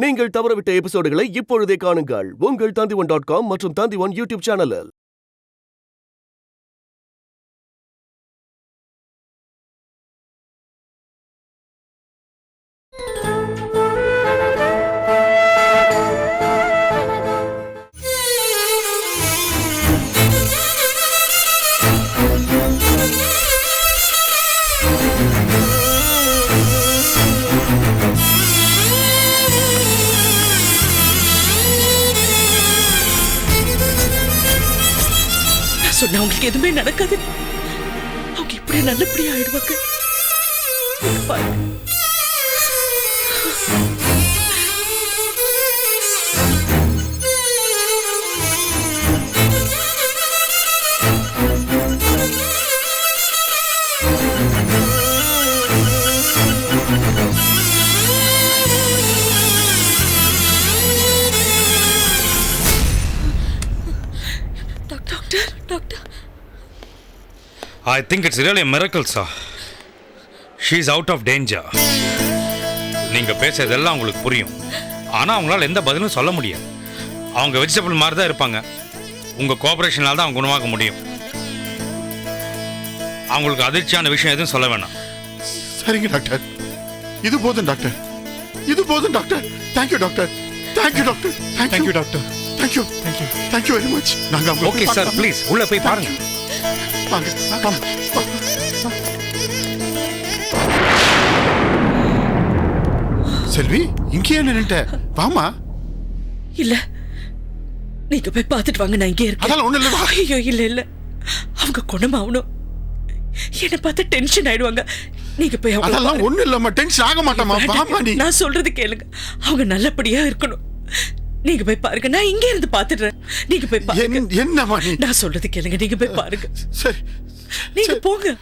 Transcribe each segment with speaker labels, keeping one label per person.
Speaker 1: நீங்கள் தவறவிட்ட எபிசோடுகளை இப்பொழுதே காணுங்கள் உங்கள் Tandivan.com மற்றும் Tandivan யூடியூப் சேனலில்.
Speaker 2: சொன்னா உங்களுக்கு எதுவுமே நடக்காது. அவங்க இப்படி நல்லபடியா ஆயிடுவாங்க.
Speaker 3: I think it's really a miracle, sir. She's out of danger. நீங்க பேசுறதெல்லாம் உங்களுக்கு புரியும். ஆனா அவங்களால எந்த பதிலும் சொல்ல முடியாது. அவங்க வெஜிடபிள் மாதிரி தான் இருப்பாங்க. உங்க கோஆபரேஷனால தான் அவங்க குணமாக்க முடியும். அவங்களுக்கு அதிர்ச்சியான விஷயம் எதுவும் சொல்ல வேணாம்.
Speaker 4: சரிங்க டாக்டர், இது போதும் டாக்டர், இது போதும் doctor. Thank you doctor, thank you doctor, thank you doctor, thank you, thank you, thank you very much. நாங்க
Speaker 3: ஓகே சார், ப்ளீஸ் உள்ள போய் பாருங்க.
Speaker 4: செல்வி, இங்கே நின்னுட்ட, வாமா.
Speaker 2: இல்ல, நீங்க போய் பார்த்துட்டு வாங்க, நான் இங்கே இருக்கேன்.
Speaker 4: அதெல்லாம் ஒண்ணு இல்ல.
Speaker 2: ஐயோ இல்ல, அவங்க குணமாகணும். என்ன பார்த்து டென்ஷன் ஆயிடுவாங்க. நீங்க போய்
Speaker 4: அதெல்லாம் ஒண்ணு இல்லம்மா, டென்ஷன் ஆக மாட்டேமா. வாமா நீ.
Speaker 2: நான் சொல்றது கேளுங்க, அவங்க நல்லபடியா இருக்கணும். நீங்க போய் பாருங்க, நான் இங்கே இருந்து பாத்துடுறேன். நீங்க போய் பாருங்க.
Speaker 4: என்னம்மா நீ?
Speaker 2: நான் சொல்றது கேளுங்க, நீங்க போய் பாருங்க.
Speaker 4: சரி,
Speaker 2: நீங்க போங்க.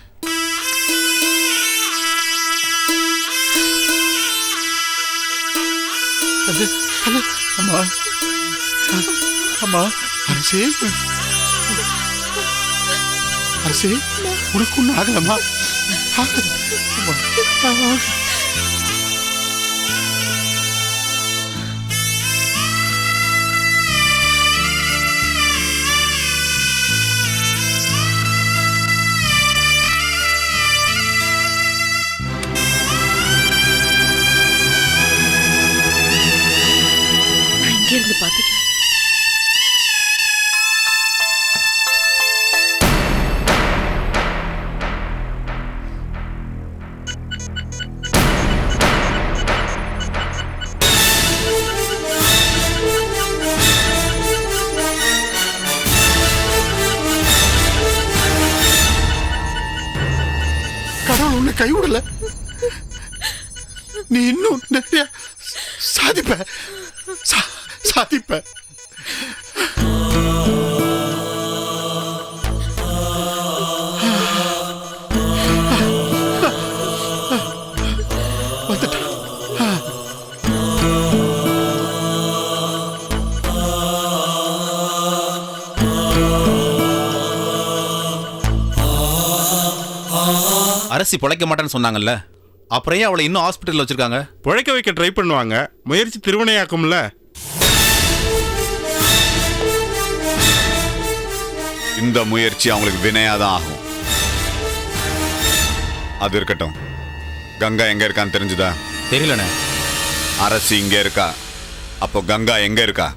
Speaker 4: அம்மா, அம்மா, அரசே, அரசே, உனக்கு ஒன்றும் ஆகலம்மா.
Speaker 2: இருந்து பாத்துட்டு
Speaker 4: கடவுள் உன்னை கைவிடல. நீ இன்னும் நிறைய சாதிப்ப, சாதிப்ப.
Speaker 5: அரசி பொழைக்க மாட்டேன்னு சொன்னாங்கல்ல, அப்புறம் ஏன் அவளை இன்னும் ஹாஸ்பிட்டல் வச்சிருக்காங்க?
Speaker 6: பொழைக்க வைக்க ட்ரை பண்ணுவாங்க, முயற்சி திருவினையாக்கும்ல.
Speaker 7: இந்த முயற்சி அவங்களுக்கு வினையாதான் ஆகும். அது இருக்கட்டும், கங்கா எங்க இருக்கான்னு தெரிஞ்சுதா?
Speaker 5: தெரியலண்ணே.
Speaker 7: அரசி இங்க இருக்கா, அப்போ கங்கா எங்க இருக்கா?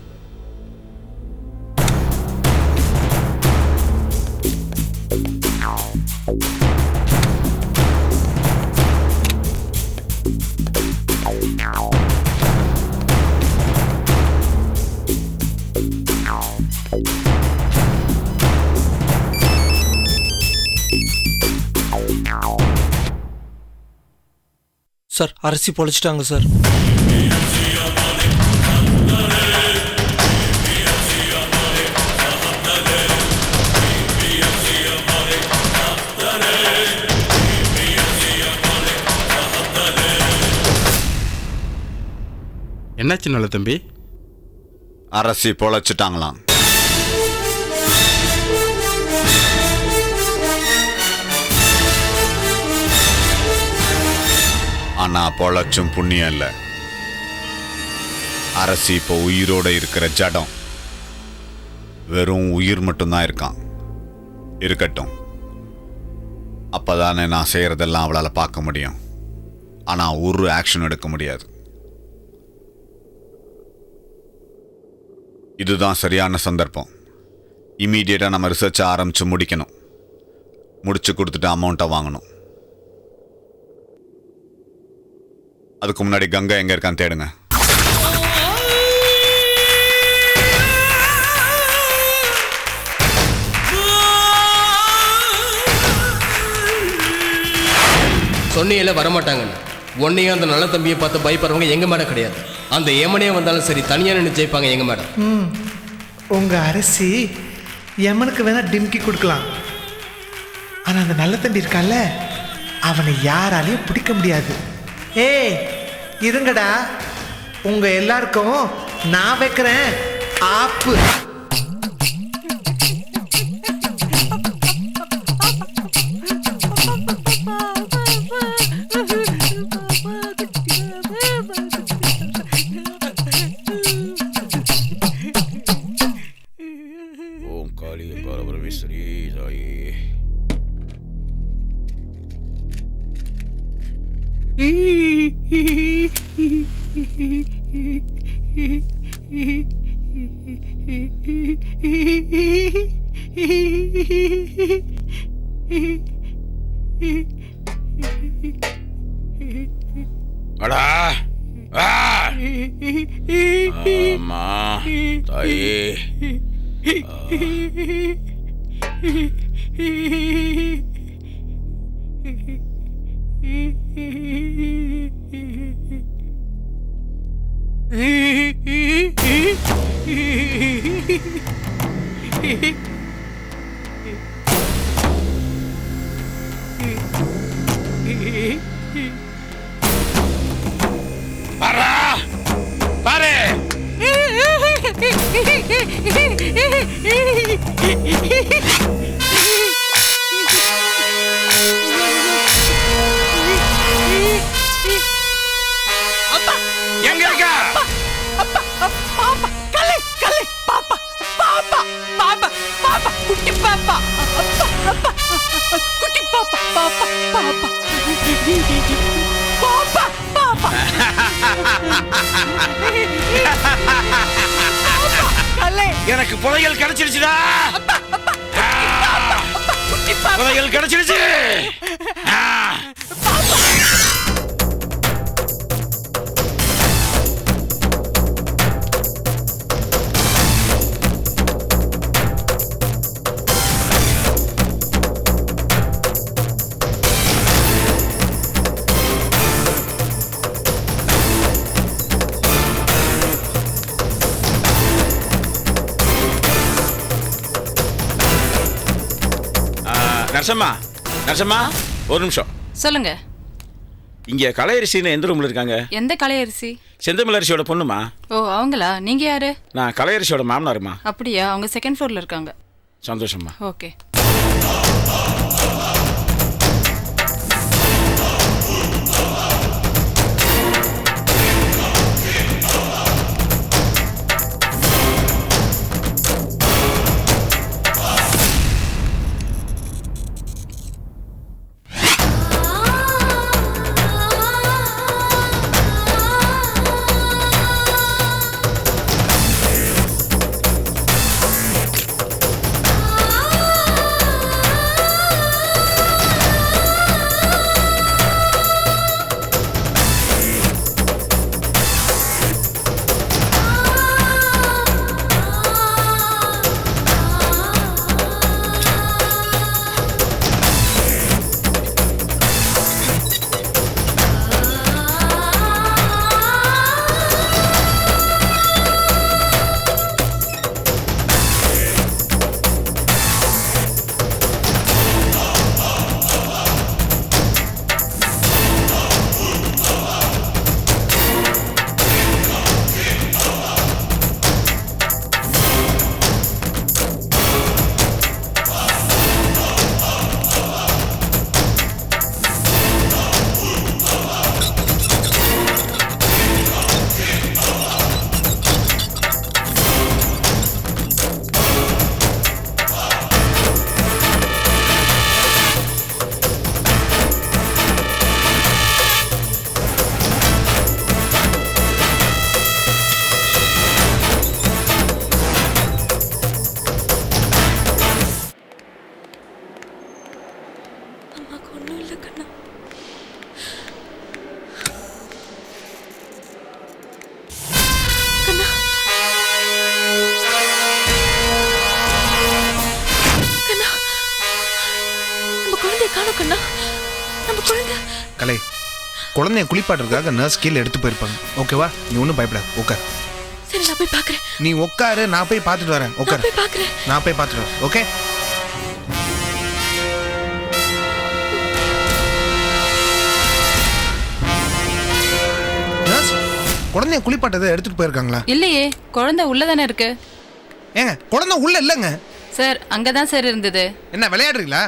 Speaker 8: சார், அரசி பொழைச்சிட்டாங்க சார்.
Speaker 6: என்னாச்சு நல்ல தம்பி?
Speaker 7: அரசி பொழைச்சிட்டாங்களாம். ஆனா பொழைச்சும் புண்ணியம் இல்லை. அரசி இப்போ உயிரோட இருக்கிற ஜடம். வெறும் உயிர் மட்டும்தான் இருக்கான். இருக்கட்டும், அப்பதானே நான் செய்யறதெல்லாம் அவளால் பார்க்க முடியும். ஆனால் ஒரு ஆக்ஷன் எடுக்க முடியாது. இதுதான் சரியான சந்தர்ப்பம். இமீடியட்டாக நம்ம ரிசர்ச்சை ஆரம்பித்து முடிக்கணும். முடிச்சு கொடுத்துட்டு அமௌண்ட்டை வாங்கணும். அதுக்கு முன்னாடி கங்கா எங்கே இருக்கான்னு தேடுங்க.
Speaker 9: சொன்னியில வரமாட்டாங்கன்னு ஒன்னையும் அந்த நல்ல தம்பியை பார்த்து பயப்படுறவங்க எங்க மேடம் கிடையாது. அந்த எமனே வந்தாலும் சரி, தனியாக நின்று ஜெயிப்பாங்க எங்க மேடம்.
Speaker 10: உங்க அரசி எமனுக்கு வேணா டிம்கி கொடுக்கலாம். ஆனா அந்த நல்ல தம்பி இருக்கான்ல, அவனை யாராலையும் பிடிக்க முடியாது. ஏய் இருங்கடா, உங்க எல்லாருக்கும் நான் வைக்கிறேன் ஆப்பு.
Speaker 5: அடா அம்மா தாயே, பாரு எங்க இருக்கா? எனக்கு புதையல் கிடைச்சிருச்சுடா. புதையல் கிடைச்சிருச்சு. நரசம்மா, நரசம்மா ஒரு நிமிஷம்
Speaker 11: சொல்லுங்க.
Speaker 5: இங்க கலையரிசின்னு எந்த ரூம்ல இருக்காங்க?
Speaker 11: எந்த கலையரிசி?
Speaker 5: செந்தமிழ் அரிசியோட பொண்ணுமா?
Speaker 11: ஓ அவங்களா? நீங்க யாரு?
Speaker 5: நான் கலையரிசியோட மாமனாருமா.
Speaker 11: அப்படியா? அவங்க செகண்ட் ஃப்ளோர்ல இருக்காங்க.
Speaker 5: சந்தோஷம்மா.
Speaker 11: ஓகே.
Speaker 2: கண்ணா நம்ம குழந்தை.
Speaker 10: கலை, குழந்தைய குளிப்பாட்டுறதுக்காக நர்ஸ் கீழே எடுத்து போயிருப்பாங்க. ஓகேவா? நீ ஒன்றும் பயப்படாது, உட்கார்.
Speaker 2: சரி நான் போய் பார்க்கறேன்.
Speaker 10: நீ உட்காரு, நான் போய் பார்த்துட்டு வரேன். உட்கார்,
Speaker 2: போய் பார்க்கறேன்.
Speaker 10: நான் போய் பார்த்துட்டு வரேன். ஓகே? நர்ஸ், குழந்தைய குளிப்பாட்டதை எடுத்துட்டு போயிருக்காங்களா?
Speaker 11: இல்லையே, குழந்தை உள்ளதானே இருக்கு.
Speaker 10: ஏங்க, குழந்தை உள்ள இல்லைங்க
Speaker 11: சார். அங்கதான் சார் இருந்தது.
Speaker 10: என்ன விளையாடுறீங்களா?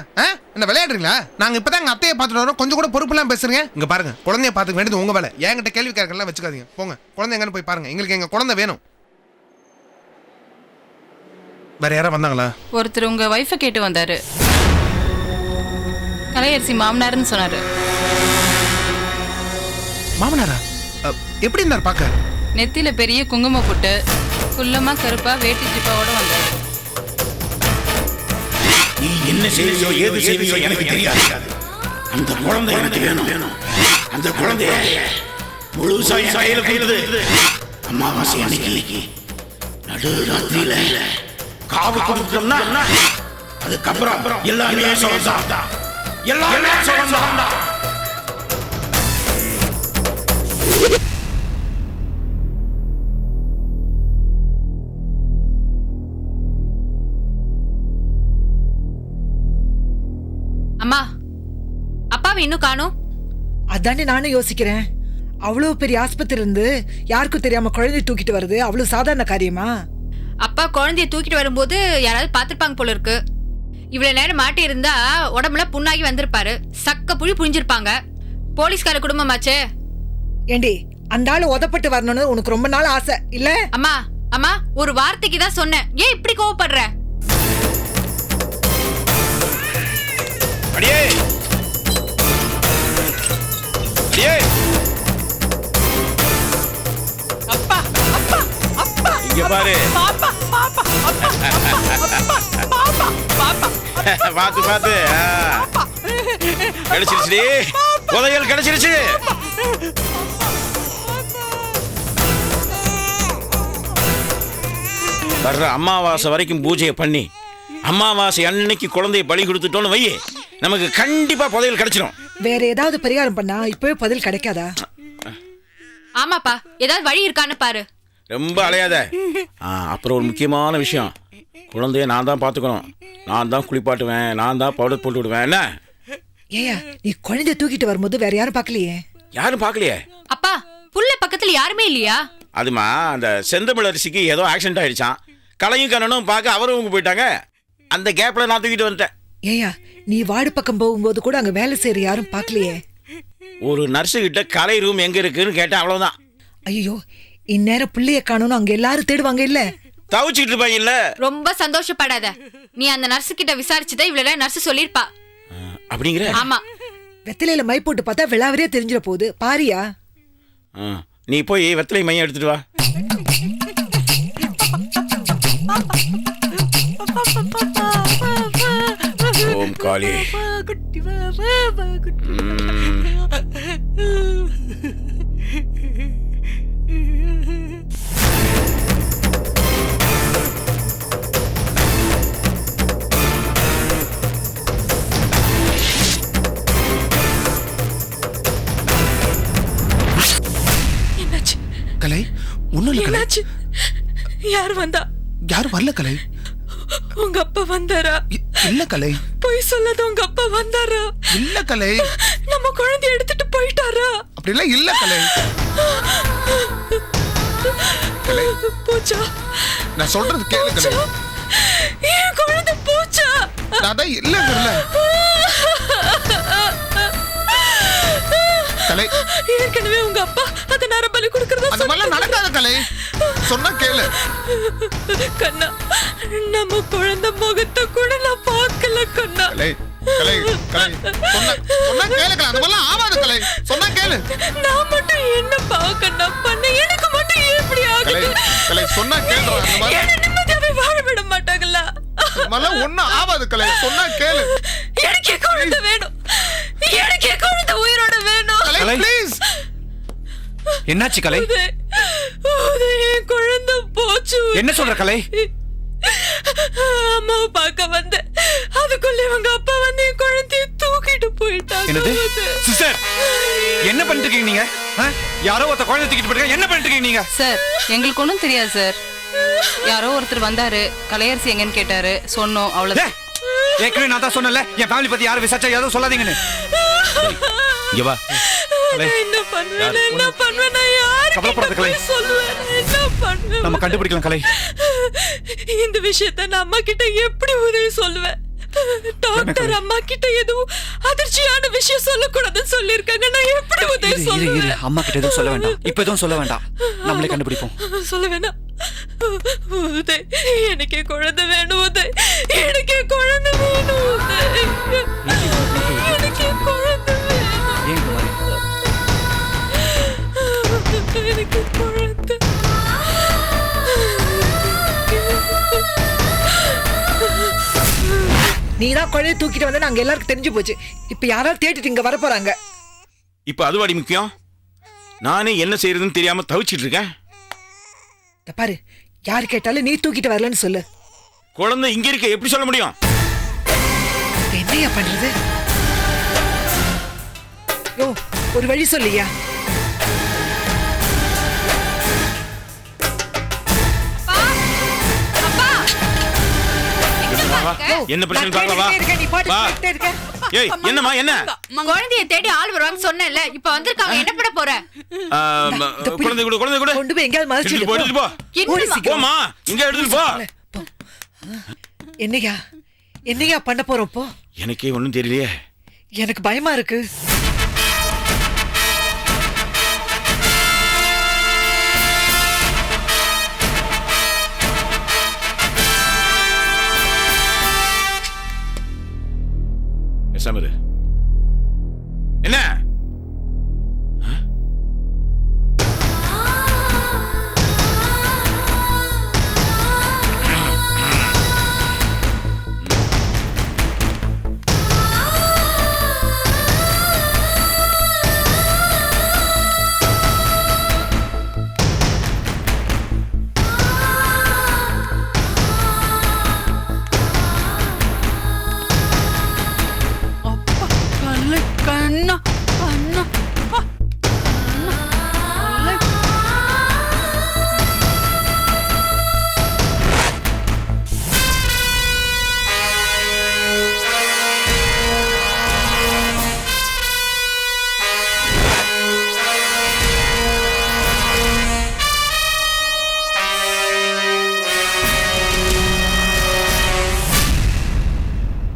Speaker 10: என்ன விளையாடுறீங்களா? நாங்க இப்பதான் எங்க அத்தையை பார்த்துட்டு வரோம். கொஞ்சம் கூட பொறுப்புலாம் பேசுறீங்க. இங்க பாருங்க, குழந்தைய பார்த்துக்க வேண்டியது உங்க வேலை. என்கிட்ட கேள்வி கேட்கலாம் வச்சுக்காதீங்க. போங்க, குழந்தை எங்கன்னு போய் பாருங்க. எங்களுக்கு எங்க குழந்தை வேணும். வேற யாரா வந்தாங்களா?
Speaker 11: ஒருத்தர் உங்க வைஃபை கேட்டு வந்தாரு. கலையரசி மாமனார்னு சொன்னாரு.
Speaker 10: மாமனாரா? எப்படி இருந்தார் பார்க்க?
Speaker 11: நெத்தியில பெரிய குங்கும புட்டு, குள்ளமா கருப்பா வேட்டி ஜிப்பாவோட வந்தாரு.
Speaker 12: நீ என்ன செய்வியோ ஏது செய்வியோ எனக்கு தெரியாது. அந்த குழந்தை எனக்கு வேணும். அந்த குழந்தைய முழுசா என் கையில கொடுத்து அமாவாசை அன்னைக்கு நடு ராத்திரியில காவு கொடுத்தோம்னா அதுக்கப்புறம் எல்லாமே சுகம்தான். எல்லாமே சுகம்தான்.
Speaker 11: அம்மா, அப்பாவை இன்னும் காணோம்.
Speaker 13: அதானே நானும் யோசிக்கிறேன். அவ்வளவு பெரிய ஆஸ்பத்திரி இருந்து யாருக்கும் தெரியாம குழந்தைய தூக்கிட்டு வருது அவ்வளவு சாதாரண காரியமா?
Speaker 11: அப்பா குழந்தைய தூக்கிட்டு வரும்போது யாராவது பாத்துருப்பாங்க போல இருக்கு. இவ்வளவு நேரம் மாட்டி இருந்தா உடம்புல புண்ணாகி வந்திருப்பாரு. சக்க புழி புரிஞ்சிருப்பாங்க. போலீஸ்கார குடும்பமாச்சே.
Speaker 13: ஏண்டி, அந்த ஆளு உதப்பட்டு வரணும்னு உனக்கு ரொம்ப நாள் ஆசை இல்ல?
Speaker 11: அம்மா அம்மா, ஒரு வார்த்தைக்கு தான் சொன்னேன். ஏன் இப்படி கோவப்படுற?
Speaker 12: அடியே அடியே,
Speaker 2: அப்பா அப்பா அப்பா
Speaker 12: இங்க பாரு.
Speaker 2: பாப்பா பாப்பா பாப்பா பாப்பா
Speaker 12: பாத்து பாத்து கிடைச்சிருச்சு. புதையல் கிடைச்சிருச்சு. வர்ற அமாவாசை வரைக்கும் பூஜையை பண்ணி அமாவாசை அன்னைக்கு குழந்தைய பலி கொடுத்துட்டோன்னு வையே, நமக்கு கண்டிப்பா புதையல் கிடைச்சிடும்.
Speaker 13: வேற ஏதாவது பரிகாரம் பண்ணா இப்பவே பதில் கிடைக்காதா?
Speaker 11: ஆமாப்பா, ஏதாவது வழி இருக்கான்னு பாரு.
Speaker 12: ரொம்ப அலையாத. அப்புறம் ஒரு முக்கியமான விஷயம், குழந்தைய நான் தான் பார்த்துக்கணும். நான் தான் குளிப்பாட்டுவேன், நான் தான் பவுடர் போட்டு விடுவேன். என்ன
Speaker 13: ஏயா, நீ குழந்தைய தூக்கிட்டு வரும்போது வேற யாரும் பார்க்கலையே?
Speaker 12: யாரும் பார்க்கலையே.
Speaker 11: அப்பா, புள்ள பக்கத்துல யாருமே இல்லையா?
Speaker 12: அதுமா, அந்த செந்தமிழ் அரிசிக்கு ஏதோ ஆக்சிடென்ட் ஆயிடுச்சான். கலையும் கண்ணனும் பார்க்க அவரும் போயிட்டாங்க. அந்த கேப்ல நான் தூக்கிட்டு வந்துட்டேன்.
Speaker 13: ஏயா, நீ வார்டு பக்கம் போகும்போது கூட அங்க வேலை செய்யற யாரும் பார்க்கலையே?
Speaker 12: ஒரு நர்ஸு கிட்ட கலை ரூம் எங்க இருக்குன்னு கேட்டேன், அவ்வளவுதான்.
Speaker 13: ஐயோ, இந்நேரம் பிள்ளைய காணணும் அங்க எல்லாரும் தேடுவாங்க இல்ல?
Speaker 12: தவிச்சிட்டு இருப்பாங்க இல்ல?
Speaker 11: ரொம்ப சந்தோஷப்படாத. நீ அந்த நர்ஸு கிட்ட விசாரிச்சுதான் இவ்வளவு நர்ஸ் சொல்லிருப்பா.
Speaker 12: அப்படிங்கிற?
Speaker 11: ஆமா.
Speaker 13: வெத்திலையில மை போட்டு பார்த்தா விளாவரியா தெரிஞ்சிட போகுது பாரியா.
Speaker 12: நீ போய் வெத்தலை மையம் எடுத்துட்டு வா. ஓம் காளி.
Speaker 2: என்னாச்சு
Speaker 10: கலை? ஒண்ணும் இல்ல கலை.
Speaker 2: என்னாச்சு? யார் வந்தா?
Speaker 10: யாரும் வரல கலை.
Speaker 2: உங்க அப்பா வந்தாரா?
Speaker 10: இல்ல கலை.
Speaker 2: போய் சொல்லாத, உங்க அப்பா வந்தாரா?
Speaker 10: இல்ல கலை.
Speaker 2: நம்ம குழந்தைய எடுத்துட்டு போயிட்டாரா?
Speaker 10: அப்படி எல்லாம் இல்ல கலை.
Speaker 2: போச்சா?
Speaker 10: நான் சொல்றது கேளு கலை.
Speaker 2: என் குழந்தை போச்சா?
Speaker 10: நான் தான் இல்லங்கறல. கலை,
Speaker 2: ஏற்கனவே உங்க அப்பா அந்த நரபலி கொடுக்கறத
Speaker 10: அந்த மாதிரி நடக்காத கலை. சொன்னா கேளு.
Speaker 2: கண்ணா, நம்ம குழந்தை முகத்தை கூட நான் பார்க்கல கண்ணா.
Speaker 10: கலை, கலை, கலை. சொன்னா கேளு கலை. அந்த மாதிரி ஆவாது கலை. சொன்னா கேளு.
Speaker 2: நான் மட்டும் என்ன பாவக்கண்ணா பண்ண? எனக்கு மட்டும் ஏன் இப்படி ஆகுது?
Speaker 10: கலை, கலை, சொன்னா கேளுடா. அந்த மாதிரி
Speaker 2: என்ன நிம்மதியாவே வாழ விட மாட்டாங்களா?
Speaker 10: மல்ல ஒண்ணும் ஆவாது கலை. சொன்னா கேளு.
Speaker 2: எனக்கு குழந்தை வேணும். எனக்கு குழந்தை உயிரோட வேணும்.
Speaker 10: கலை, ப்ளீஸ்.
Speaker 8: என்னாச்சு கலை?
Speaker 2: என் குழந்தை போச்சு.
Speaker 8: என்ன சொல்ற கலை?
Speaker 2: அம்மாவை பார்க்க வந்தேன். அதுக்குள்ள இவங்க அப்பா வந்து என் குழந்தைய தூக்கிட்டு போயிட்டாங்க.
Speaker 8: என்னது சிஸ்டர், என்ன பண்ணிட்டு இருக்கீங்க நீங்க? யாரோ ஒருத்த குழந்தை தூக்கிட்டு போயிட்டாங்க, என்ன பண்ணிட்டு இருக்கீங்க நீங்க?
Speaker 14: சார் எங்களுக்கு ஒன்றும் தெரியாது சார். யாரோ ஒருத்தர் வந்தாரு, கலையரசி எங்கன்னு கேட்டாரு, சொன்னோம், அவ்வளவுதான்.
Speaker 8: ஏற்கனவே நான் தான் சொன்னல, என் ஃபேமிலி பத்தி யாரும் விசாரிச்சா யாரும் சொல்லாதீங்கன்னு.
Speaker 12: இங்க வா.
Speaker 2: என்ன பண்ணுவேன் நான் யாருக்கு போய் சொல்லுவேன்? என்ன பண்ணுவேன்?
Speaker 8: நம்ம கண்டுபிடிக்கலாம் கலை.
Speaker 2: இந்த விஷயத்த நான் அம்மா கிட்ட எப்படி உதவி சொல்லுவேன்? டாக்டர் அம்மா கிட்ட எதுவும் அதிர்ச்சியான விஷயம் சொல்லக்கூடாதுன்னு சொல்லியிருக்காங்க. நான் எப்படி உதவி சொல்லுவேன்?
Speaker 8: அம்மா கிட்ட எதுவும் சொல்ல வேண்டாம், இப்ப எதுவும் சொல்ல வேண்டாம், நம்மளே கண்டுபிடிப்போம்.
Speaker 2: சொல்ல வேண்டாம். உதய், எனக்கு குழந்தை வேணும் உதய், எனக்கு குழந்தை வேணும் உதய், எனக்கு குழந்தை வேணும், எனக்கு குழந்தை.
Speaker 13: நீதான் குழந்தைய தூக்கிட்டு வந்து நாங்க எல்லாருக்கும் தெரிஞ்சு போச்சு. இப்ப யாராவது தேடிட்டு இங்க வர போறாங்க.
Speaker 12: இப்ப அதுவாடி முக்கியம். நானே என்ன செய்யறதுன்னு தெரியாம தவிச்சிட்டு இருக்கேன்.
Speaker 13: பாரு, யார் கேட்டாலும் நீ தூக்கிட்டு வரலன்னு சொல்லு.
Speaker 12: குழந்தை இங்க இருக்க எப்படி சொல்ல முடியும்?
Speaker 13: என்னையா பண்றது? யோ, ஒரு வழி சொல்லியா?
Speaker 12: என்ன பிரச்சனை பார்க்கவா? ஏய், என்னம்மா என்ன?
Speaker 11: குழந்தைய தேடி ஆள் வருவாங்க சொன்னேன்ல, இப்ப வந்திருக்காங்க. என்ன பண்ண போற?
Speaker 12: குழந்தை கூட
Speaker 13: கொண்டு போய் எங்கயாவது மறைச்சிட்டு போ.
Speaker 12: போமா, இங்க எடுத்துட்டு போ.
Speaker 13: என்னையா பண்ண போறோம் இப்போ?
Speaker 12: எனக்கே ஒண்ணும் தெரியலையே.
Speaker 13: எனக்கு பயமா இருக்கு.
Speaker 12: சமரு என்ன?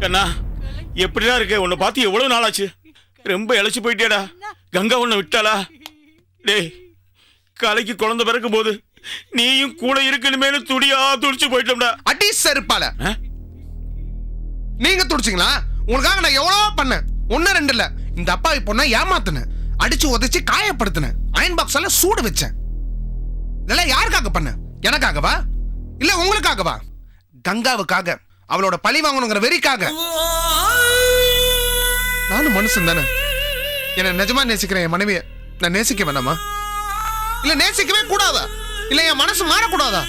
Speaker 12: கண்ணா, எப்படிடா இருக்க? உன்னை பார்த்து எவ்வளவு நாள் ஆச்சு? ரொம்ப இழைச்சு போயிட்டேடா. கங்கா உன்னை விட்டாளா? டேய், கலைக்கு குழந்தை பிறக்கும் போது நீயும் கூட இருக்கணுமேனு துடிச்சு போயிட்டோம்டா.
Speaker 10: அடி செருப்பால நீங்க துடிச்சிங்களா? உங்களுக்காக நான் எவ்வளவோ பண்ணேன். ஒன்னு ரெண்டு இல்ல, இந்த அப்பாவி பொண்ணை ஏமாத்தினேன், அடிச்சு உதைச்சு காயப்படுத்தினேன், அயன் பாக்ஸ் எல்லாம் சூடு வச்சேன். இதெல்லாம் யாருக்காக பண்ண? எனக்காகவா இல்ல உங்களுக்காகவா? கங்காவுக்காக, அவளோட பழி வாங்கணுங்கிற வெறிக்காக. நானும் மனுஷன் தானே. என்ன நிஜமா நேசிக்கிறேன் என் மனைவியை நான் நேசிக்க வேணாமா? இல்ல நேசிக்கவே கூடாதா? இல்ல என் மனசு மாறக்கூடாதா?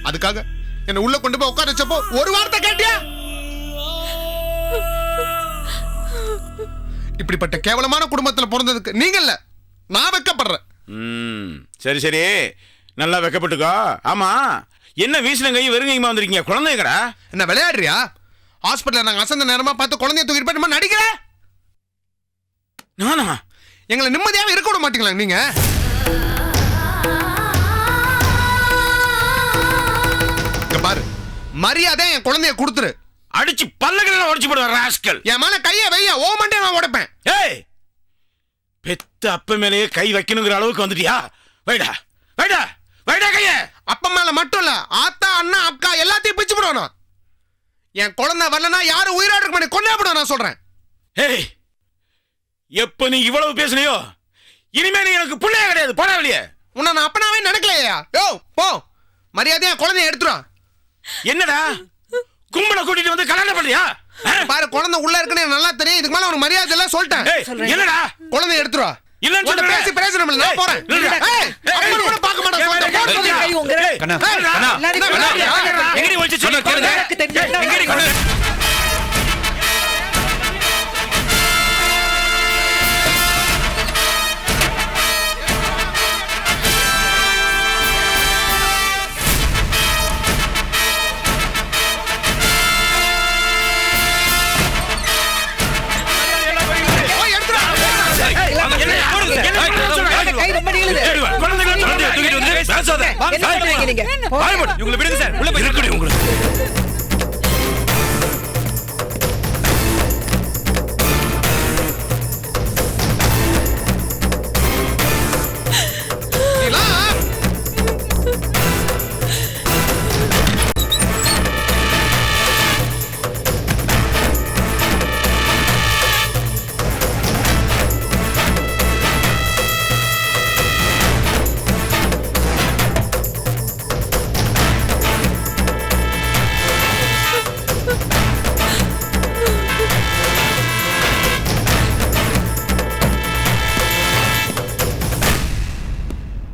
Speaker 10: அதுக்காக என்ன உள்ள கொண்டு போய் உட்கார வச்சப்போ ஒரு வார்த்தை கேட்டியா? இப்படிப்பட்ட கேவலமான குடும்பத்துல பிறந்ததுக்கு நீங்க இல்ல, நான் வெக்கப்படுறேன்.
Speaker 12: சரி சரி, நல்லா வெக்கப்பட்டுக்கோ. ஆமா, என்ன வீசின கை வெறுங்கையுமா வந்திருக்கீங்க? குழந்தைங்கடா.
Speaker 10: என்ன விளையாடுறியா? ஹாஸ்பிட்டல் நாங்க அசந்த நேரமா பார்த்து குழந்தைய தூக்கிட்டு போய் நடிக்கிற
Speaker 12: நானா?
Speaker 10: எங்களை நிம்மதியாவே இருக்க விட மாட்டீங்களா நீங்க? பாரு, மரியாதை என் குழந்தைய கொடுத்துரு.
Speaker 12: அடிச்சு பல்லகளை உடைச்சு போடுவேன் ராஸ்கல்.
Speaker 10: என் மேல கைய வைய, ஓ மண்டே நான் உடைப்பேன்.
Speaker 12: ஏய், பெத்த அப்ப மேலேயே கை வைக்கணுங்கிற அளவுக்கு வந்துட்டியா? வைடா வைடா வைடா கைய.
Speaker 10: அப்ப மேல மட்டும் இல்ல, ஆத்தா அண்ணா அக்கா எல்லாத்தையும் பிச்சு போடணும். என் குழந்தை வரலன்னா யாரும் உயிரோட இருக்க மாட்டேன், கொண்டே போடுவேன் நான் சொல்றேன்.
Speaker 12: ஏய், எப்ப நீ இவ்வளவு பேசுனியோ இனிமே நீ எனக்கு பிள்ளைய கிடையாது. போடா வெளியே.
Speaker 10: உன்னை நான் அப்பனாவே நினைக்கலையா? யோ போ, மரியாதையா குழந்தைய எடுத்துரு.
Speaker 12: என்னடா கும்பல கூட்டிட்டு வந்து கல்யாணம் பண்றியா?
Speaker 10: பாரு, குழந்தை உள்ள இருக்குன்னு நல்லா தெரியும். இதுக்கு மேல உனக்கு மரியாதை எல்லாம் சொல்லிட்டேன்.
Speaker 12: என்னடா
Speaker 10: குழந்தைய எடுத்துரு.
Speaker 12: இல்லன்னு சொல்ல
Speaker 10: பேசி பேசி நம்ம நான் போறேன். ஏய், அப்பா கூட பார்க்க மாட்டேன்.
Speaker 8: எங்கடி ஒளிச்சு சொன்ன கேளுங்க. எங்கடி கொண்டு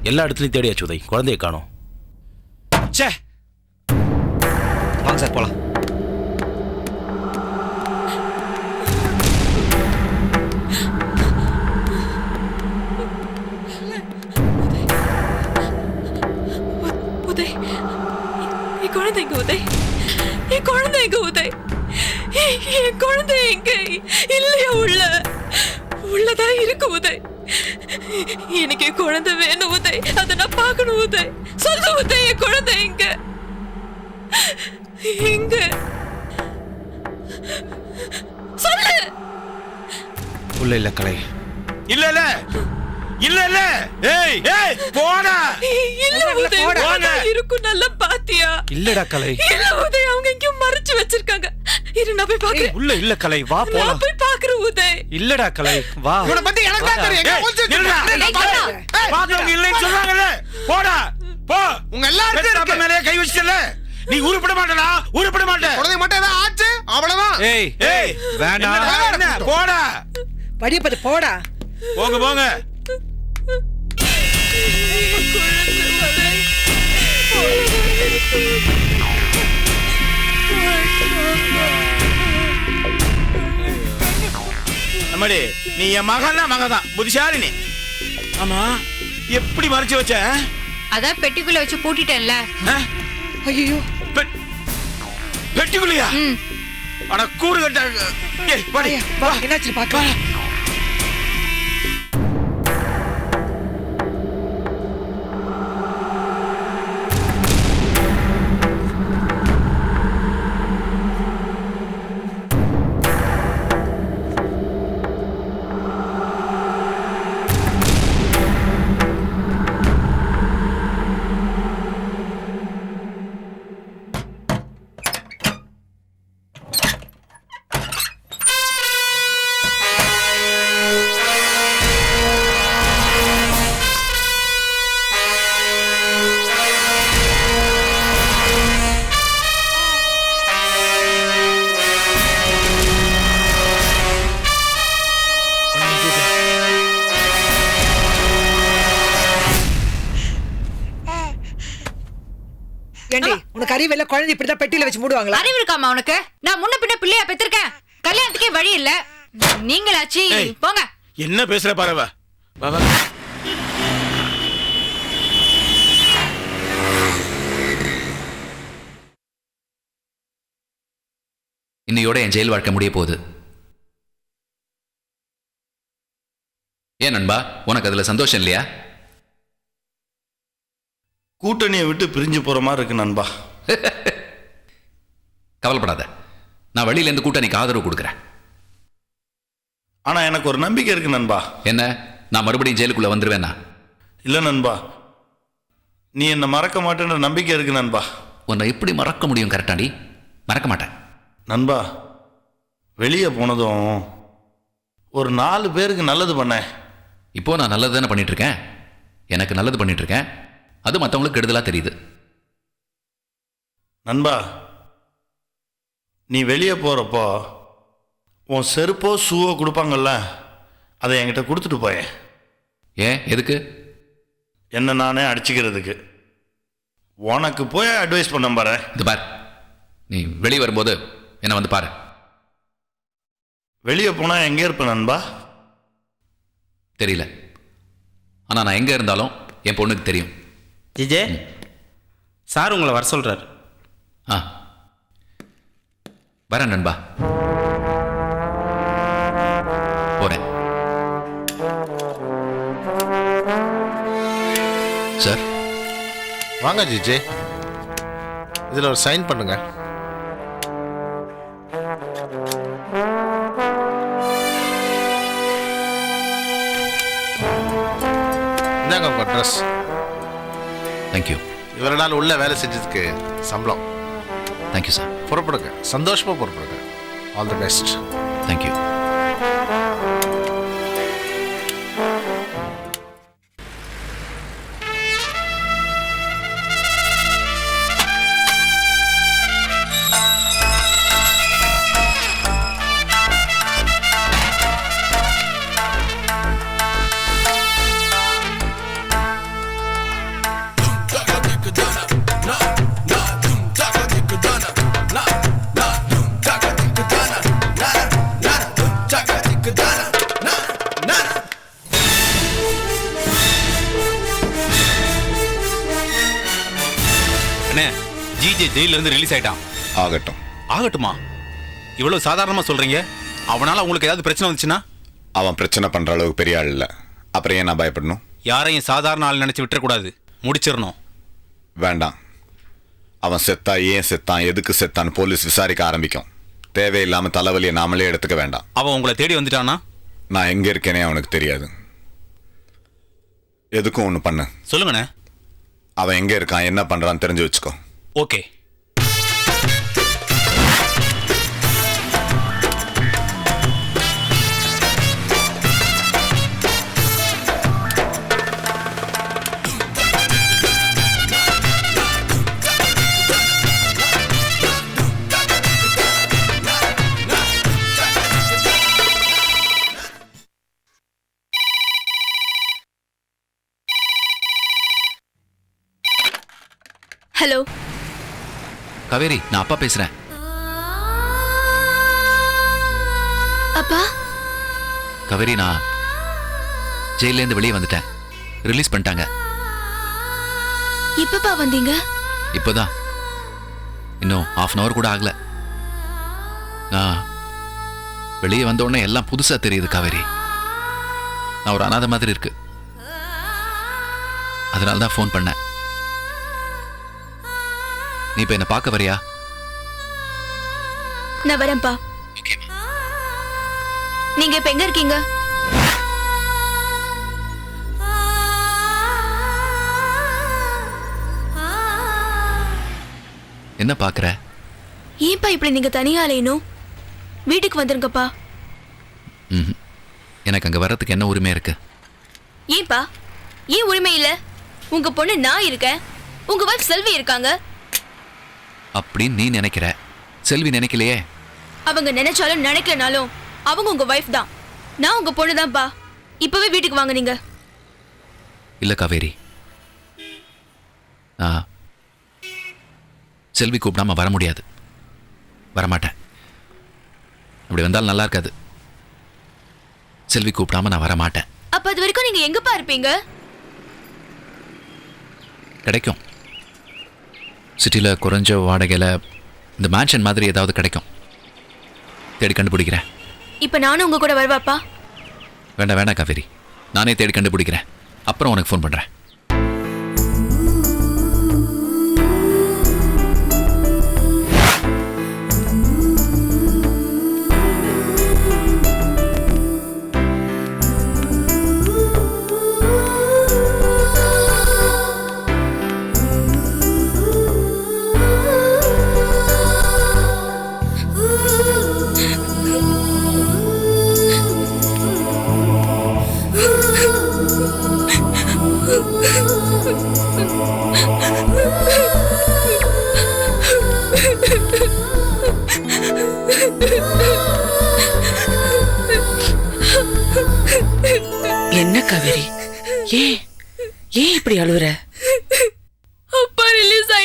Speaker 15: எல்லா இடத்துலையும் தேடியாச்சு உதய், குழந்தையை காணோம்.
Speaker 8: சே, வாங்க சார் போலாம்.
Speaker 2: உதய், என் குழந்தை எங்க உதய்? என் குழந்தை எங்க உதய்? என் குழந்தை எங்க? இல்லையா உள்ளதான் இருக்கு உதய். எனக்கு குழந்தை வேணும் உதய், அதை நான் பார்க்கணும் உதய். சொல்லு உதய், என் குழந்தை எங்க? எங்க சொல்லு.
Speaker 8: உள்ள இல்ல கலை.
Speaker 12: இல்ல ஏய் ஏய் போடா.
Speaker 2: இல்ல உதய், போடா. இருக்கும் நல்லா பாத்தியா?
Speaker 8: இல்லடா கலை.
Speaker 2: இல்ல உதய், அவங்க எங்கேயும் மறைச்சு வச்சிருக்காங்க. இரு நான் போய் பாக்குறேன்.
Speaker 8: உள்ள இல்ல கலை, வா போலாம்.
Speaker 2: நான் போய் பாக்குறேன் உதய்.
Speaker 8: இல்லடா கலை, வா.
Speaker 10: இவனை பத்தி எனக்கு தான் தெரியும். எங்க ஒளிச்சிருக்கீங்க?
Speaker 12: பாத்தவங்க இல்லைன்னு சொல்றாங்கல்ல, போடா போ.
Speaker 10: உங்க எல்லாருக்கும்
Speaker 12: பெத்த மேலே கை வச்சிட்டல, நீ உருப்பட மாட்டடா, உருப்பட மாட்ட.
Speaker 10: குழந்தை மட்டும் ஏதாவது ஆச்சு அவ்வளவுதான்.
Speaker 8: ஏய் ஏய் வேண்டாம்.
Speaker 12: என்ன போடா,
Speaker 13: படிய பத்தி போடா.
Speaker 12: போங்க போங்க. அம்மாடி, நீ என் மகன்தான், புத்திசாலி நீ. ஆமா, எப்படி மறைச்சு வச்ச?
Speaker 11: அதான் பெட்டிக்குள்ள வச்சு பூட்டிட்டேன்ல.
Speaker 13: ஐயோ,
Speaker 12: பெட்டிக்குள்ளையா? அட கூறு கட்ட. ஏய் பாடி
Speaker 13: வா, என்னாச்சு பாக்கலாம். உனக்கு அறிவில்ல, குழந்தை இப்படிதான் பெட்டியில வச்சு மூடுவாங்களா?
Speaker 11: அறிவு இருக்காமா உனக்கு? நான் முன்ன பின்ன பிள்ளையா பெற்றிருக்கேன். கல்யாணத்துக்கே வழி இல்ல. நீங்களாச்சி போங்க.
Speaker 12: என்ன பேசுற பாருவ. பாபா
Speaker 16: இன்னையோட என் ஜெயில் வாழ்க்கை முடிய போகுது. ஏன் நண்பா, உனக்கு அதுல சந்தோஷம் இல்லையா?
Speaker 17: கூட்டணியை விட்டு பிரிஞ்சு போற மாதிரி இருக்கு நண்பா.
Speaker 16: கவலைப்படாத, நான் வெளியில இருந்து கூட்டணிக்கு ஆதரவு கொடுக்குறேன்.
Speaker 17: ஆனா எனக்கு ஒரு நம்பிக்கை இருக்கு நண்பா.
Speaker 16: என்ன, நான் மறுபடியும் ஜெயிலுக்குள்ள வந்துருவேனா?
Speaker 17: இல்ல நண்பா, நீ என்ன மறக்க மாட்டேன்ற நம்பிக்கை இருக்கு நண்பா.
Speaker 16: உன்னை எப்படி மறக்க முடியும்? கரெக்டாண்டி மறக்க மாட்டேன்
Speaker 17: நண்பா. வெளியே போனதும் ஒரு 4 பேருக்கு நல்லது பண்ணேன்.
Speaker 16: இப்போ நான் நல்லது தானே பண்ணிட்டு இருக்கேன். எனக்கு நல்லது பண்ணிட்டு இருக்கேன், அது மற்றவங்களுக்கு கெடுதலா தெரியுது.
Speaker 17: நண்பா, நீ வெளியே போறப்போ உன் செருப்போ ஷூவோ கொடுப்பாங்கல்ல, அதை என்கிட்ட கொடுத்துட்டு போயேன்.
Speaker 16: ஏன், எதுக்கு?
Speaker 17: என்ன நானே அடிச்சுக்கிறதுக்கு. உனக்கு போய் அட்வைஸ் பண்ண பாரு.
Speaker 16: இது பார், நீ வெளியே வரும்போது என்ன வந்து பாரு.
Speaker 17: வெளியே போனா எங்க இருப்ப நண்பா?
Speaker 16: தெரியல, ஆனா நான் எங்க இருந்தாலும் என் பொண்ணுக்கு தெரியும்.
Speaker 6: ஜிஜே, சார் உங்களை வர சொல்றாரு.
Speaker 16: ஆ, வரேன் நண்பா, போறேன். சார்
Speaker 18: வாங்க ஜிஜே, இதில் ஒரு சைன் பண்ணுங்க. இந்தாங்க உங்க ட்ரெஸ்.
Speaker 16: தேங்க்யூ.
Speaker 18: இவ்வளவு நாள் உள்ள வேலை செஞ்சதுக்கு சம்பளம்.
Speaker 16: Thank you sir.
Speaker 18: புறப்படுங்க, சந்தோஷமா புறப்படுங்க. All the best.
Speaker 16: தேங்க்யூ.
Speaker 5: ஜிஜே ஜெயில இருந்து ரிலீஸ் ஆயிட்டான்.
Speaker 7: ஆகட்டும்.
Speaker 5: ஆகட்டுமா? இவ்வளவு சாதாரணமா சொல்றீங்க. அவனால உங்களுக்கு ஏதாவது பிரச்சனை வந்துச்சுன்னா?
Speaker 7: அவன் பிரச்சனை பண்ற அளவுக்கு பெரிய ஆள் இல்ல. அப்புறம் ஏன் நான் பயப்படணும்?
Speaker 5: யாரையும் சாதாரண ஆள் நினைச்சு விட்டுறக்கூடாது, முடிச்சிடணும்.
Speaker 7: வேண்டாம். அவன் செத்தா, ஏன் செத்தான், எதுக்கு செத்தான்னு போலீஸ் விசாரிக்க ஆரம்பிக்கும். தேவையில்லாம தலைவலியை நாமளே எடுத்துக்க வேண்டாம்.
Speaker 5: அவன் உங்களை தேடி வந்துட்டானா?
Speaker 7: நான் எங்க இருக்கேனே அவனுக்கு தெரியாது. எதுக்கும் ஒன்று பண்ணு.
Speaker 5: சொல்லுங்கண்ணே.
Speaker 7: அவன் எங்க இருக்கான், என்ன பண்றான்னு தெரிஞ்சு வச்சுக்கோ.
Speaker 5: ஓகே.
Speaker 11: ஹலோ
Speaker 16: காவேரி, நான் அப்பா பேசுறேன்.
Speaker 11: அப்பா.
Speaker 16: காவேரி, நான் ஜெயில இருந்து வெளியே வந்துட்டேன். ரிலீஸ் பண்ணிட்டாங்க.
Speaker 11: எப்பப்பா வந்தீங்க?
Speaker 16: இப்போதான், இன்னும் 1/2 hour கூட ஆகல. நான் வெளியே வந்த உடனே எல்லாம் புதுசா தெரியுது காவேரி. நான் ஒரு அனாதை மாதிரி இருக்கு. அதனால தான் ஃபோன் பண்ணேன். நீ இப்ப என்ன பார்க்க வரியா?
Speaker 11: நான் வரேன்ப்பா. நீங்க இப்ப எங்க இருக்கீங்க?
Speaker 16: என்ன பாக்குற?
Speaker 11: ஏன்பா இப்படி நீங்க தனியா அலையணும்? வீட்டுக்கு வந்துருங்கப்பா.
Speaker 16: எனக்கு அங்க வர்றதுக்கு என்ன உரிமை இருக்கு?
Speaker 11: ஏன்பா, ஏன் உரிமை இல்ல? உங்க பொண்ணு நான் இருக்கேன், உங்க வைஃப் செல்வி இருக்காங்க.
Speaker 16: அப்படின்னு நீ நினைக்கிற, செல்வி நினைக்கலையே.
Speaker 11: அவங்க நினைச்சாலும் நினைக்கலனாலும் அவங்க உங்க வைஃப் தான். நான் உங்க பொண்ணு தான்ப்பா. இப்பவே வீட்டுக்கு வாங்க நீங்க.
Speaker 16: இல்ல காவேரி, நான் செல்வி கூப்பிடாம வர முடியாது. வரமாட்டேன். அப்படி வந்தாலும் நல்லா இருக்காது. செல்வி கூப்பிடாம நான் வரமாட்டேன்.
Speaker 11: அப்ப அது வரைக்கும் நீங்க எங்கப்பா இருப்பீங்க?
Speaker 16: கிடைக்கும். சிட்டில குறைஞ்ச வாடகையில இந்த மேன்ஷன் மாதிரி ஏதாவது கிடைக்கும். தேடி கண்டுபிடிக்கிறேன்.
Speaker 11: இப்ப நானும் உங்க கூட வருவாப்பா?
Speaker 16: வேண்டாம் வேண்டாம் காவேரி, நானே தேடி கண்டுபிடிக்கிறேன். அப்புறம் உனக்கு ஃபோன் பண்றேன்.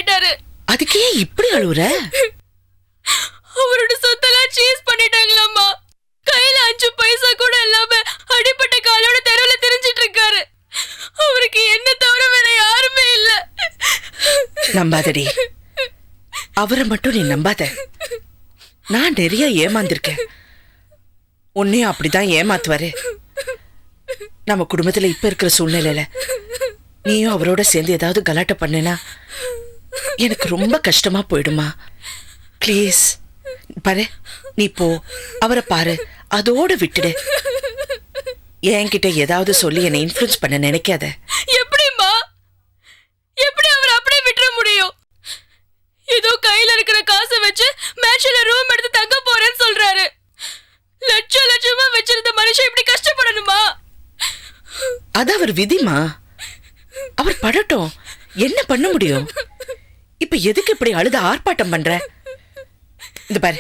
Speaker 2: ஆயிட்டாரு.
Speaker 19: அதுக்கே இப்படி அழுவுற?
Speaker 2: அவரோட சொத்தெல்லாம் சீஸ் பண்ணிட்டாங்களாம்மா. கையில 5 பைசா கூட இல்லாம அடிப்பட்ட காலோட தெருவுல திரிஞ்சிட்டு இருக்காரு. அவருக்கு என்ன தவிர வேற யாருமே இல்ல.
Speaker 19: நம்பாதடி, அவரை மட்டும் நீ நம்பாத. நான் நிறைய ஏமாந்திருக்கேன். உன்னையும் அப்படிதான் ஏமாத்துவாரு. நம்ம குடும்பத்துல இப்ப இருக்கிற சூழ்நிலையில நீயும் அவரோட சேர்ந்து ஏதாவது கலாட்டை பண்ணனா எனக்கு ரொம்ப கஷ்டமா போயிடுமா. ப்ளீஸ் பாரு, நீ போ, அவரை பாரு, அதோட விட்டுடு. என்கிட்ட ஏதாவது சொல்லி என்னை இன்ஃப்ளூயன்ஸ் பண்ண நினைக்காத.
Speaker 2: எப்படிம்மா? எப்படி அவர் அப்படியே விட்டுற முடியும்? ஏதோ கையில இருக்கிற காசை வச்சு மேட்ச்ல ரூம் எடுத்து தங்க போறேன்னு சொல்றாரு. லட்சமா வச்சிருந்த மனுஷன் இப்படி கஷ்டப்படணுமா?
Speaker 19: அது அவர் விதிமா. அவர் படட்டும், என்ன பண்ண முடியும்? இப்ப எதுக்கு இப்படி அழுத ஆர்ப்பாட்டம் பண்ற? இந்த பாரு,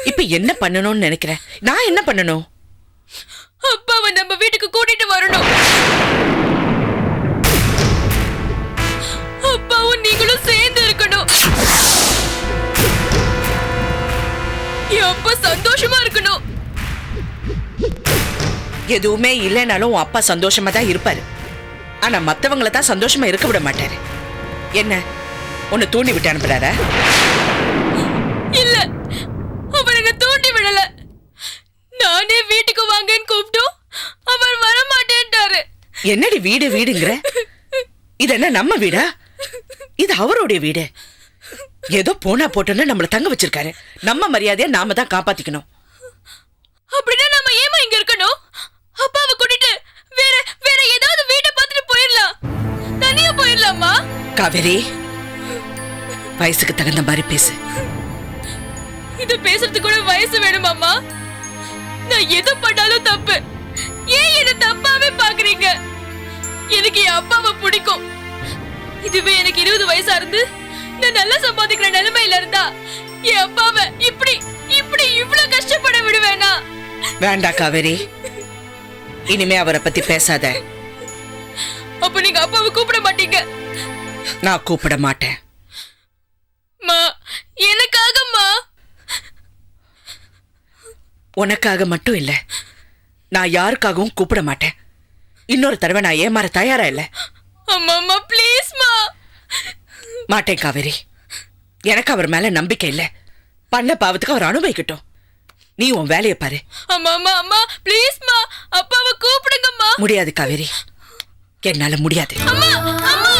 Speaker 19: இப்ப என்ன பண்ணணும்னு நினைக்கிறேன்? நான் என்ன பண்ணணும்?
Speaker 2: அப்பாவை நம்ம வீட்டுக்கு கூட்டிட்டு வரணும். அப்பாவும் நீங்களும் சேர்ந்து இருக்கணும். என் அப்பா சந்தோஷமா இருக்கணும்.
Speaker 19: எதுவுமே இல்லைனாலும் உன் அப்பா சந்தோஷமா தான் இருப்பாரு. ஆனா மத்தவங்களை தான் சந்தோஷமா இருக்க விட மாட்டாரு. என்ன உன்னை தூண்டி விட்டு அனுப்புறாரா?
Speaker 2: இல்ல, அவர் என்ன தூண்டி விடல. நானே வீட்டுக்கு வாங்கன்னு கூப்பிட்டோம், அவர் வரமாட்டேன்ட்டாரு.
Speaker 19: என்னடி வீடு வீடுங்கிற? இது என்ன நம்ம வீடா? இது அவருடைய வீடு. ஏதோ போனா போட்டோன்னு நம்மள தங்க வச்சிருக்காரு. நம்ம மரியாதையை நாம தான் காப்பாத்திக்கணும்.
Speaker 2: அப்படின்னா நம்ம ஏமா இங்க இருக்கணும்? அப்பாவை கூட்டிட்டு வேற வேற ஏதாவது வீட்டை பார்த்துட்டு போயிடலாம். தனியா போயிடலாமா?
Speaker 19: காவேரி, வயசுக்கு தகுந்த மாதிரி பேசு.
Speaker 2: இது பேசுறதுக்கு கூட வயசு வேணுமாமா? நான் எது பண்ணாலும் தப்பு. ஏன் என்ன தப்பாவே பாக்குறீங்க? எனக்கு என் அப்பாவை பிடிக்கும். இதுவே எனக்கு 20 வயசா இருந்து நான் நல்லா சம்பாதிக்கிற நிலைமையில இருந்தா என் அப்பாவை இப்படி இப்படி இவ்வளவு கஷ்டப்பட விடுவேனா?
Speaker 19: வேண்டா காவேரி, இனிமே அவரை பத்தி பேசாத.
Speaker 2: அப்ப நீங்க அப்பாவை கூப்பிட மாட்டீங்க?
Speaker 19: நான் கூப்பிட மாட்டேன்.
Speaker 2: எனக்காகம்மா.
Speaker 19: உனக்காக மட்டும் இல்ல, நான் யாருக்காகவும் கூப்பிட மாட்டேன். இன்னொரு தடவை நான் ஏமாற தயாரா இல்ல.
Speaker 2: அம்மா ப்ளீஸ்மா.
Speaker 19: மாட்டேன் காவேரி, எனக்கு அவர் மேல நம்பிக்கை இல்ல. பண்ண பாவத்துக்கு அவர் அனுபவிக்கட்டும். நீ உன் வேலையை பாரு.
Speaker 2: அம்மா ப்ளீஸ்மா, அப்பாவை கூப்பிடுங்கம்மா.
Speaker 19: முடியாது காவேரி, என்னால முடியாது.
Speaker 2: அம்மா அம்மா.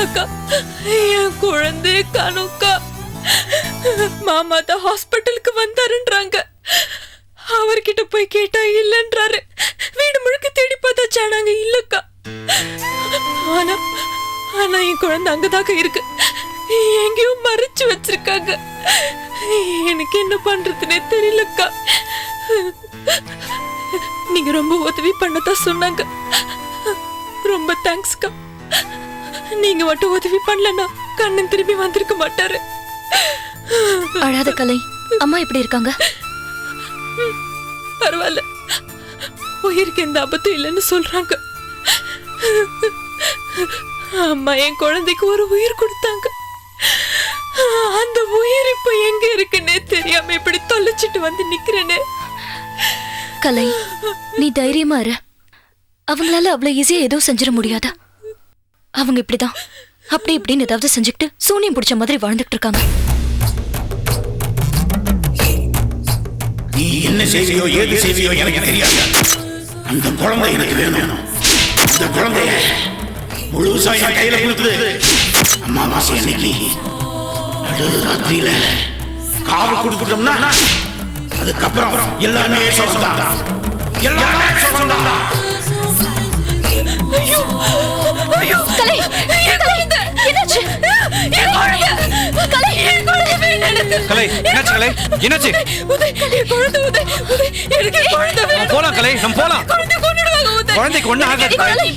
Speaker 2: அக்கா, என் குழந்தை காணுக்கா. மாமா தான் ஹாஸ்பிட்டலுக்கு வந்தாருன்றாங்க. அவர்கிட்ட போய் கேட்டா இல்லன்றாரு. வீடு முழுக்க தேடி பார்த்தாச்சா, நாங்க இல்லக்கா. ஆனா ஆனா என் குழந்தை அங்கதாக்க இருக்கு. எங்கேயோ மறைச்சு வச்சிருக்காங்க. எனக்கு என்ன பண்றதுன்னே தெரியலக்கா. நீங்க ரொம்ப உதவி பண்ணதான் சொன்னாங்க. ரொம்ப தேங்க்ஸ்க்கா. நீங்க மட்டும் உதவி பண்ணலன்னா கண்ணன் திரும்பி வந்திருக்க மாட்டாரு.
Speaker 20: அழாத கலை, அம்மா எப்படி இருக்காங்க?
Speaker 2: பரவாயில்ல, உயிருக்கு எந்த ஆபத்தும் இல்லைன்னு சொல்றாங்க. அம்மா என் குழந்தைக்கு ஒரு உயிர் கொடுத்தாங்க. அந்த உயிர் இப்ப எங்க இருக்குன்னே தெரியாம இப்படி தொலைச்சிட்டு வந்து நிக்கிறேனே.
Speaker 20: கலை, நீ தைரியமா இரு. அவங்களால அவ்வளவு ஈஸியா எதுவும் செஞ்சிட முடியாதா? அவங்க இப்படிதான் அப்படி இப்படின்னு ஏதாவது செஞ்சுக்கிட்டு சூனியம் பிடிச்ச மாதிரி வாழ்ந்துட்டு இருக்காங்க.
Speaker 21: நீ என்ன செய்வியோ ஏது செய்வியோ எனக்கு தெரியாது. அந்த குழந்தை எனக்கு வேணும். அந்த குழந்தைய முழுசா என் கையில கொடுத்து அம்மாவாசை அன்னைக்கு ராத்திரியில காவு கொடுத்துட்டோம்னா அதுக்கப்புறம் எல்லாமே சொல்லலாம். எல்லாமே சொல்லலாம்.
Speaker 2: ஐயோ ஐயோ கலை, என் குழந்தை என்னாச்சு? என் குழந்தை கலை, என் குழந்தை வேணும்.
Speaker 8: கலை, என்னாச்சு கலை? என்னாச்சு?
Speaker 2: உதய், என் குழந்தை உதய், உதய், எனக்கு என் குழந்தை வேணும்.
Speaker 8: போலாம் கலை, நம்ம போலாம்.
Speaker 2: குழந்தை கொன்னுடுவாங்க உதய்.
Speaker 8: குழந்தைக்கு ஒண்ணு ஆகாது கலை.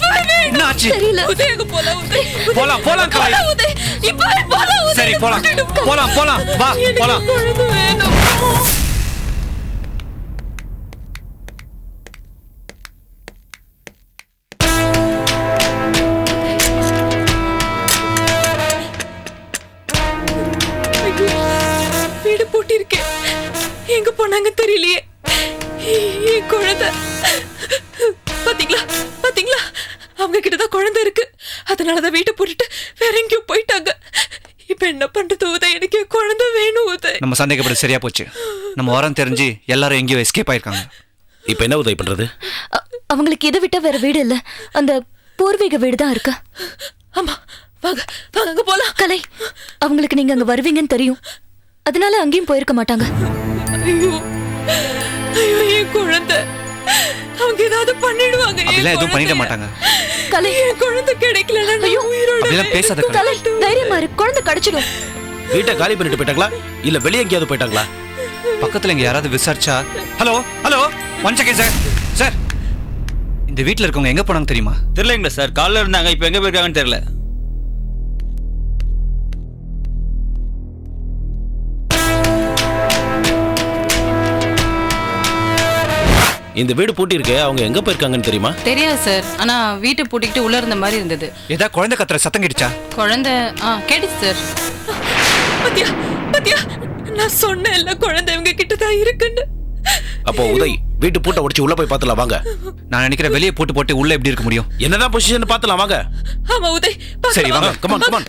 Speaker 8: என்ன ஆச்சு?
Speaker 2: உதய், அங்க போலாம் உதய்.
Speaker 8: போலாம் போலாம் கலை.
Speaker 2: உதய், இப்ப போலாம் உதய்.
Speaker 8: சரி போலாம் போலாம் போலாம், வா போலாம்.
Speaker 2: குழந்தை வேணும். வீடு பூட்டிருக்கேன். எங்க போனாங்க தெரியலையே. என் குழந்தை பாத்தீங்களா பாத்தீங்களா, அவங்க கிட்டதான் குழந்தை இருக்கு. அதனாலதான் வீட்டை போட்டுட்டு வேற எங்கேயோ போயிட்டாங்க. இப்ப என்ன பண்றது உதய்? எனக்கு என் குழந்தை வேணும் உதய்.
Speaker 8: நம்ம சந்தேகப்பட சரியா போச்சு. நம்ம வரம் தெரிஞ்சு எல்லாரும் எங்கேயோ எஸ்கேப் ஆயிருக்காங்க.
Speaker 15: இப்ப என்ன உதவி பண்றது?
Speaker 20: அவங்களுக்கு இதை விட்டா வேற வீடு இல்ல, அந்த பூர்வீக வீடு தான் இருக்கு.
Speaker 2: ஆமா, வாங்க வாங்க அங்க போலாம்.
Speaker 20: கலை, அவங்களுக்கு நீங்க அங்க வருவீங்கன்னு தெரியும், அதனால அங்கேயும் போயிருக்க மாட்டாங்க.
Speaker 2: ஐயோ ஐயோ, என் குழந்தை அவங்க ஏதாவது பண்ணிடுவாங்க.
Speaker 8: அப்படிலாம் எதுவும் பண்ணிட மாட்டாங்க.
Speaker 20: கலை,
Speaker 2: என் குழந்தை கிடைக்கலன்னா நான் உயிரோட
Speaker 8: அப்படிலாம் பேசாத
Speaker 20: கலை. தைரியமா இரு, குழந்தை கிடைச்சிடும்.
Speaker 15: வீட்டை காலி பண்ணிட்டு போயிட்டாங்களா இல்ல வெளியே எங்கேயாவது போயிட்டாங்களா?
Speaker 8: பக்கத்துல இங்க யாராவது விசாரிச்சா? Hello hello, one second sir. Sir, இந்த வீட்ல இருக்கவங்க எங்க போனாங்க தெரியுமா?
Speaker 12: தெரியலங்களா சார். காலைல இருந்தாங்க, இப்போ எங்க போயிருக்காங்கன்னு தெரியல.
Speaker 15: இந்த வீடு பூட்டி இருக்கு, அவங்க எங்க போயிருக்காங்கன்னு தெரியுமா?
Speaker 14: தெரியாது சார், ஆனா வீட்டை பூட்டிக்கிட்டு உள்ள இருந்த மாதிரி இருந்தது.
Speaker 8: ஏதா குழந்தை கத்துற சத்தம் கேட்டுச்சா?
Speaker 14: குழந்தை கேட்டுச்சு சார்.
Speaker 2: பாத்தியா பாத்தியா, நான் சொன்னேன்ல குழந்தை இவங்க கிட்ட தான் இருக்குன்னு.
Speaker 15: அப்போ உதய், வீட்டு பூட்டை உடைச்சு உள்ள போய் பாத்துலாம் வாங்க.
Speaker 8: நான் நினைக்கிறேன் வெளியே போட்டு உள்ள எப்படி இருக்க முடியும்?
Speaker 15: என்னதான் பொசிஷன் பாத்துலாம் வாங்க.
Speaker 2: ஆமா உதய்,
Speaker 8: சரி வாங்க.
Speaker 15: Come on come on.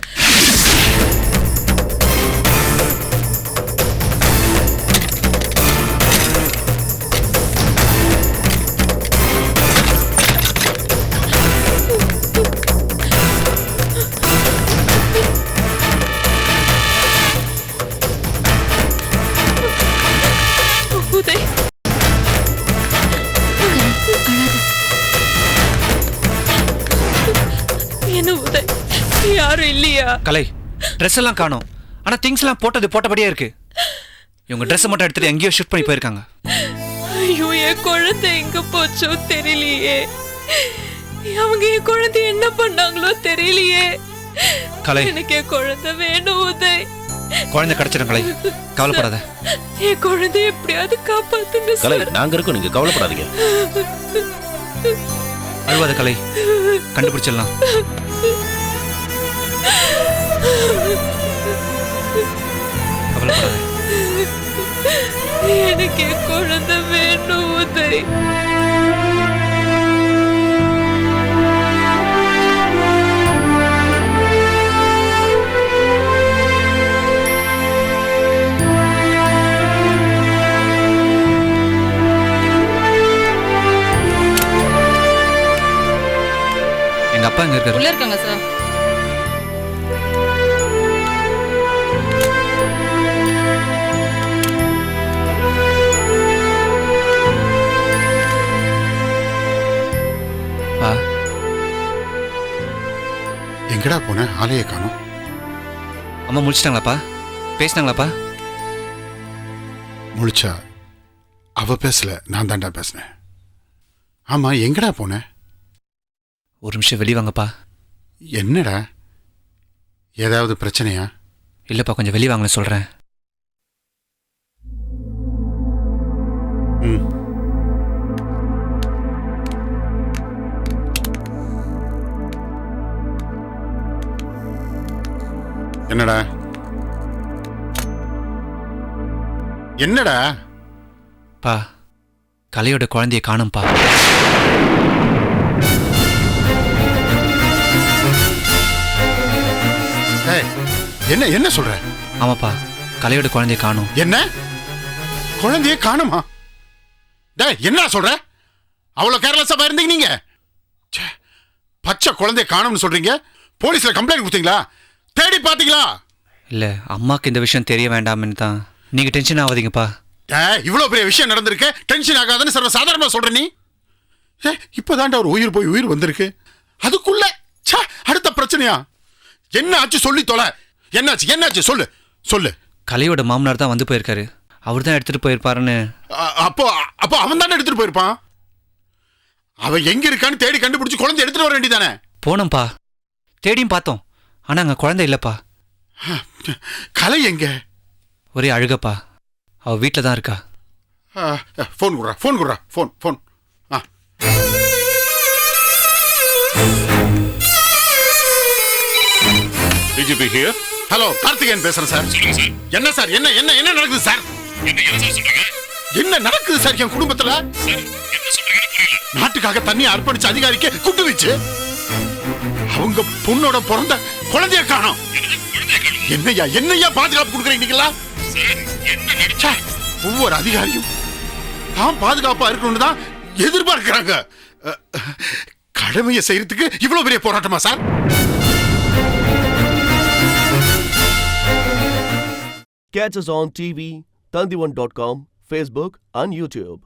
Speaker 2: உதய், என்ன உதய், யாரும் இல்லையா?
Speaker 8: கலை, ட்ரெஸ் எல்லாம் காணோம். ஆனா திங்ஸ் எல்லாம் போட்டபடியே இருக்கு. இவங்க ட்ரெஸ் மட்டும் எடுத்துட்டு எங்கேயோ ஷிஃப்ட் பண்ணி போயிருக்காங்க.
Speaker 2: ஐயோ, என் குழந்தை எங்க போச்சோ தெரியலையே. அவங்க என் குழந்தை என்ன பண்ணாங்களோ தெரியலையே.
Speaker 8: கலை,
Speaker 2: எனக்கு என் குழந்தை வேணும் உதய்.
Speaker 8: குழந்தை கிடைச்சிடும் கலை, கவலைப்படாத.
Speaker 2: என் குழந்தை எப்படியாவது காப்பாத்துங்க
Speaker 15: கலை,
Speaker 2: சார்.
Speaker 15: நாங்க இருக்கோம், நீங்க கவலைப்படாதீங்க.
Speaker 8: அழுவாத கலை, கண்டுபிடிச்சிடலாம். கவலைப்படாத.
Speaker 2: எனக்கு என் குழந்தை வேணும் உதய்.
Speaker 8: எங்க அப்பா எங்க இருக்காரு?
Speaker 14: உள்ள இருக்காங்க சார்.
Speaker 4: எங்கடா போன? ஆலையை காணோம்.
Speaker 8: அம்மா முடிச்சிட்டாங்களாப்பா? பேசினாங்களாப்பா?
Speaker 4: முழிச்சா அவ பேசல, நான் தாண்டா பேசினேன். ஆமா, எங்கடா போன?
Speaker 8: ஒரு நிமிஷம் வெளியே வாங்கப்பா.
Speaker 4: என்னடா, ஏதாவது பிரச்சனையா?
Speaker 8: இல்லப்பா, கொஞ்சம் வெளியே வாங்கன்னு சொல்றேன்.
Speaker 4: என்னடா என்னடா?
Speaker 8: பா, கலையோட குழந்தைய காணும்பா.
Speaker 4: என்ன என்ன சொல்ற?
Speaker 8: ஆமாப்பா, கலையோட குழந்தைய காணும்.
Speaker 4: என்ன குழந்தைய காணுமா? டேய், என்ன சொல்ற? அவ்வளவு கேர்லெஸ்ஸா இருந்தீங்க நீங்க. பச்சை குழந்தைய காணும்னு சொல்றீங்க. போலீஸ்ல கம்ப்ளைண்ட் கொடுத்தீங்களா? தேடி பாத்தீங்களா?
Speaker 8: இல்ல, அம்மாக்கு இந்த விஷயம் தெரிய வேண்டாம்னு தான். நீங்க டென்ஷன் ஆகாதீங்கப்பா.
Speaker 4: இவ்வளவு பெரிய விஷயம் நடந்திருக்கு, டென்ஷன் ஆகாதுன்னு சர்வ சாதாரணமா சொல்ற நீ. இப்பதான்டா ஒரு உயிர் போய் உயிர் வந்திருக்கு, அதுக்குள்ள அடுத்த பிரச்சனையா? என்ன ஆச்சு சொல்லி தொலை. என்னாச்சு என்னாச்சு சொல்லு சொல்லு.
Speaker 8: கலையோட மாமனார் தான் வந்து போயிருக்காரு. அவர் தான் எடுத்துட்டு போயிருப்பாருன்னு.
Speaker 4: அப்போ அப்போ அவன் தானே எடுத்துட்டு போயிருப்பான். அவன் எங்க இருக்கான்னு தேடி கண்டுபிடிச்சு குழந்தை எடுத்துட்டு வர வேண்டியதானே?
Speaker 8: போனோம்ப்பா, தேடியும் பார்த்தோம். ஆனா அங்க குழந்தை இல்லப்பா.
Speaker 4: கலை எங்க?
Speaker 8: ஒரே அழுகப்பா. அவ வீட்டில் தான் இருக்கா.
Speaker 4: ஃபோன் குடுறா, ஃபோன் குடுறா, phone phone.
Speaker 1: DGP here.
Speaker 4: Hello, Karthikeyan பேசுறேன் சார். என்ன சார், என்ன என்ன என்ன நடக்குது சார்? என்ன நடக்குது சார் என் குடும்பத்துல? நாட்டுக்காக தண்ணி அர்ப்பணிச்ச அதிகாரிக்கு குண்டு வச்சு அவங்க பொண்ணோட பிறந்த குழந்தைய காணோம். என்னையா என்னையா பாதுகாப்பு கொடுக்குறீங்களா? ஒவ்வொரு அதிகாரியும் தான் பாதுகாப்பா இருக்கணும்னு தான் எதிர்பார்க்கிறாங்க. கடமையை செய்யறதுக்கு இவ்வளவு பெரிய போராட்டமா sir?
Speaker 22: Catch us on TV, Tandivan.com, Facebook and YouTube.